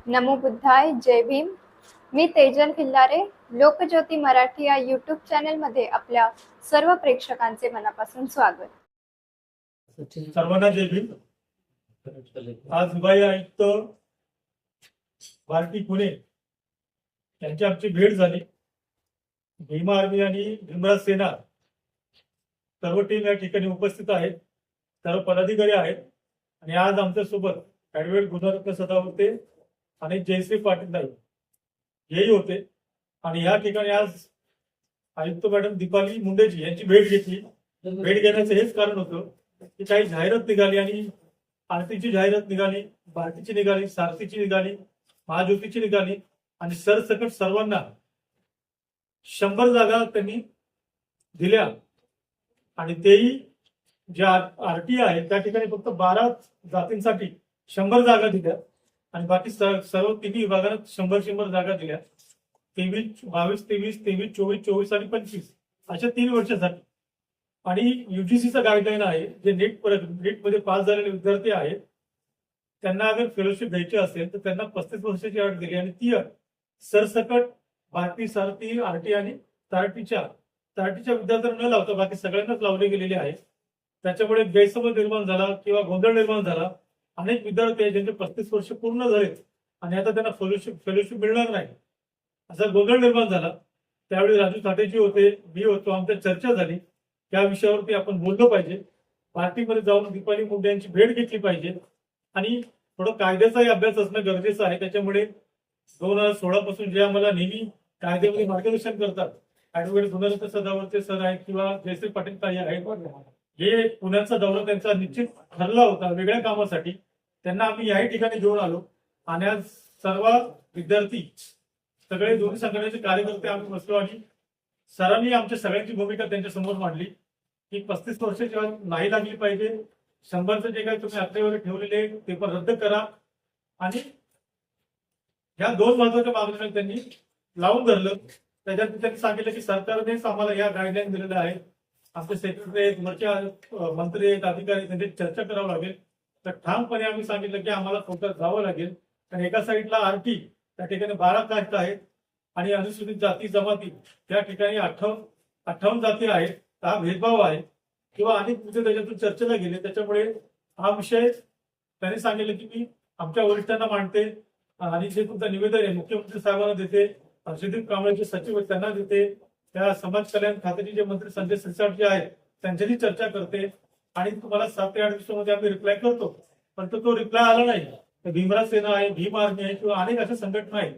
नमो बुद्धाय. जय भीम. मी तेजल खिल्लारे. लोकज्योती मराठी या यूट्यूब चॅनलमध्ये आपल्या सर्व प्रेक्षकांचे मनापासून स्वागत. सर्वांना जय भीम. आज विभागीय आयुक्त भारती पुणे यांची आमची भेट झाली. भीम आर्मी आणि भीमराज सेना सर्व टीम या ठिकाणी उपस्थित आहेत, सर्व पदाधिकारी आहेत. आणि आज आमच्यासोबत ॲडव्होकेट गुणरत्न सदावर्ते आणि जयश्री पाटील नाईक हेही होते. आणि या ठिकाणी आज आयुक्त मॅडम दीपाली मुंडेजी यांची भेट घेतली. भेट घेण्याचं हेच कारण होतं की काही जाहिरात निघाली आणि आरतीची जाहिरात निघाली, भारतीची निघाली, सारथीची निघाली, महाज्योतीची निघाली आणि सरसकट सर्वांना 100 जागा त्यांनी दिल्या. आणि तेही ज्या आरटी आहे त्या ठिकाणी फक्त 12 जातींसाठी 100 जागा दिल्या आणि बाकी सर्व तिन्ही विभागांना 100 जागा दिल्या. 22, 23, 24 आणि 25 अशा 3 वर्षासाठी. आणि युजीसीचं गाईडलाईन आहे, जे नीटमध्ये पास झालेले विद्यार्थी आहेत त्यांना अगर फेलोशिप घ्यायची असेल तर त्यांना 35 वर्षाची अट दिली. आणि ती अट सरसकट भारती, सारथी, आरटी आणि तारटीच्या विद्यार्थ्यांना न लावता बाकी सगळ्यांनाच लावले गेलेले आहे. त्याच्यामुळे गैरसमज निर्माण झाला किंवा गोंधळ निर्माण झाला. अनेक विद्यार्थी आहेत ज्यांचे 35 वर्ष पूर्ण झालेत आणि आता त्यांना फेलोशिप मिळणार नाही असा गोंधळ निर्माण झाला. त्यावेळी राजू साठेजी होते, मी होतो, आमच्या चर्चा झाली. त्या विषयावरती आपण बोललो पाहिजे. पार्टीमध्ये जाऊन दीपाली मुंडे यांची भेट घेतली पाहिजे आणि थोडं कायद्याचाही अभ्यास असणं गरजेचं आहे. त्याच्यामुळे 2016 पासून जे आम्हाला नेहमी कायद्यामध्ये मार्गदर्शन करतात, ॲडव्होकेट गुणरत्न सदावर्ते सर आहेत किंवा जयश्री पाटील ताई आहेत, हे पुण्याचा दौरा त्यांचा निश्चित ठरला होता वेगळ्या कामासाठी. त्यांना आम्ही याही ठिकाणी घेऊन आलो आणि आज सर्व विद्यार्थी, सगळे दोन्ही संघटनेचे कार्यकर्ते आम्ही बसलो आणि सरांनी आमच्या सगळ्यांची भूमिका त्यांच्या समोर मांडली की 35 वर्षाची अट नाही लागली पाहिजे. 100चं जे काही तुम्ही आकडेवारी ठेवलेले ते पण रद्द करा. आणि ह्या 2 महत्वाच्या मागण्या त्यांनी लावून धरलं. त्याच्यात त्यांनी सांगितलं की सरकारनेच आम्हाला या गाईडलाईन दिलेल्या आहेत. आमचे सेक्रेटरी आहेत, वरचे मंत्री आहेत, अधिकारी, त्यांची चर्चा करावं लागेल. तर ठामपणे आम्ही सांगितलं की आम्हाला कोर्टात जावं लागेल. कारण एका साईडला आरटी, त्या ठिकाणी 12 कास्ट आहेत आणि अनुसूचित जाती जमाती त्या ठिकाणी 58 जाती आहेत. हा भेदभाव आहे किंवा अनेक मुद्दे त्याच्यातून चर्चेला गेले. त्याच्यामुळे हा विषय त्यांनी सांगितलं की मी आमच्या वरिष्ठांना मांडते आणि जे तुमचं निवेदन आहे मुख्यमंत्री साहेबांना देते, हर्षदीप कांबळेचे सचिव त्यांना देते, त्या समाज कल्याण खात्याचे जे मंत्री संजय सिरसाट जे आहेत त्यांच्याशी चर्चा करते आणि तुम्हाला 7 ते 8 दिवसामध्ये आम्ही रिप्लाय करतो. पण तो रिप्लाय आला नाही. भीमराज सेना आहे, भीम आर्मी आहे किंवा अनेक अशा संघटना आहेत.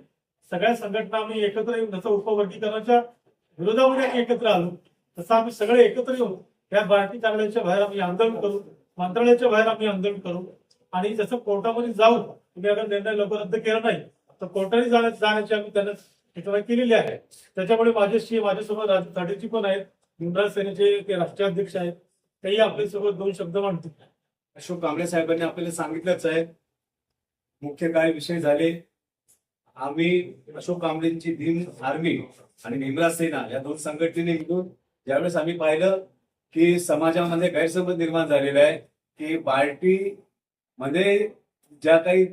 सगळ्या संघटना आम्ही एकत्र येऊन जसं उपवर्गीकरणाच्या विरोधामध्ये आम्ही एकत्र आलो तसं आम्ही सगळे एकत्र येऊन या भारतीय कार्यालयाच्या बाहेर आम्ही आंदोलन करू, मंत्रालयाच्या बाहेर आम्ही आंदोलन करू. आणि जसं कोर्टामध्ये जाऊ, तुम्ही अगर निर्णय लवकर रद्द केला नाही तर कोर्टाने जाण्याची आम्ही त्यांना सूचना केलेली आहे. त्याच्यामुळे माझ्यासोबत राजू साठेजी पण आहेत, भीमराज सेनेचे ते राष्ट्रीय अध्यक्ष आहेत, तेही आपल्यासोबत 2 शब्द मांडतील. अशोक कांबळे साहेबांनी आपल्याला सांगितलंच आहे मुख्य काय विषय झाले. आम्ही अशोक कांबळेंची भीम आर्मी आणि भीमराज सेना या 2 संघटनेने मिळून ज्यावेळेस आम्ही पाहिलं की समाजामध्ये गैरसमज निर्माण झालेला आहे की पार्टी मध्ये ज्या काही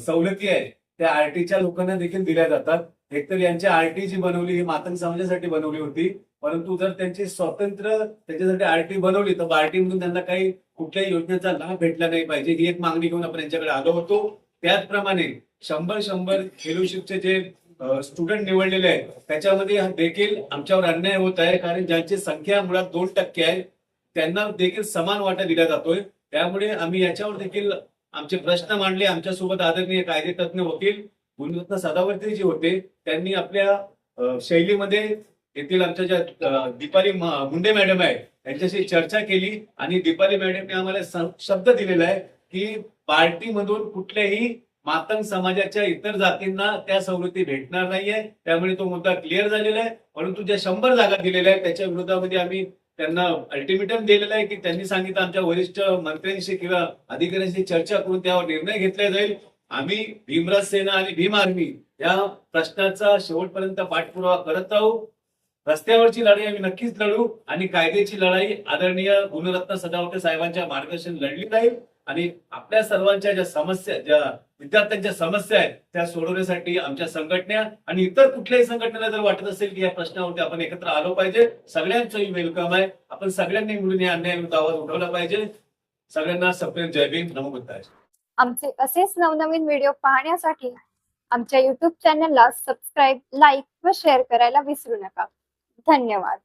सवलती आहेत त्या आरटीच्या लोकांना देखील दिल्या जातात. एकतर यांची आरटी जी बनवली ही मातंग समाजासाठी बनवली होती, परंतु जर त्यांची स्वतंत्र त्याच्यासाठी आरटी बनवली तर पार्टीमधून त्यांना काही कुठल्याही योजनेचा लाभ भेटला नाही पाहिजे, ही एक मागणी घेऊन आपण यांच्याकडे आलो होतो. त्याचप्रमाणे 100 फेलोशिपचे जे स्टुडंट निवडलेले आहेत त्याच्यामध्ये देखील आमच्यावर अन्याय होत आहे. कारण ज्यांची संख्या मुळात 2% आहे त्यांना देखील समान वाटा दिला जातोय. त्यामुळे आम्ही याच्यावर देखील आमचे प्रश्न मांडले. आमच्यासोबत आदरणीय कायदेतज्ञ वकील गुणरत्न सदावर्ते जे होते त्यांनी आपल्या शैलीमध्ये येथील आमच्या ज्या दीपाली मुंडे मॅडम आहे त्यांच्याशी चर्चा केली आणि दीपाली मॅडमने आम्हाला शब्द दिलेला आहे की पार्टीमधून कुठल्याही मातंग समाजाच्या इतर जातींना त्या सवलती भेटणार नाहीये. त्यामुळे तो मुद्दा क्लिअर झालेला आहे. परंतु ज्या 100 जागा दिलेल्या आहेत त्याच्या विरोधामध्ये आम्ही त्यांना अल्टिमेटम दिलेला आहे की त्यांनी सांगितलं आमच्या वरिष्ठ मंत्र्यांशी किंवा अधिकाऱ्यांशी चर्चा करून त्यावर निर्णय घेतला जाईल. आम्ही भीमराज सेना आणि भीम आर्मी या प्रश्नाचा शेवटपर्यंत पाठपुरावा करत आहोत. रस्त्यावरची लढाई आम्ही नक्कीच लढू आणि कायद्याची लढाई आदरणीय गुणरत्न सदावर्ते साहेबांच्या मार्गदर्शन लढली जाईल. आणि आपल्या सर्वांच्या ज्या समस्या, ज्या विद्यार्थ्यांच्या समस्या आहेत त्या सोडवण्यासाठी आमच्या संघटना आणि इतर कुठल्याही संघटनेला जर वाटत असेल की या प्रश्नावरती आपण एकत्र आलो पाहिजे, सगळ्यांचंही वेलकम आहे. आपण सगळ्यांनी मिळून या अन्यायाविरुद्ध आवाज उठवला पाहिजे. सगळ्यांना सप्रेम जय भीम, नमो बुद्धाय. आमचे असेच नवनवीन व्हिडिओ पाहण्यासाठी आमच्या YouTube चॅनलला सबस्क्राईब, लाईक व शेअर करायला विसरू नका. धन्यवाद.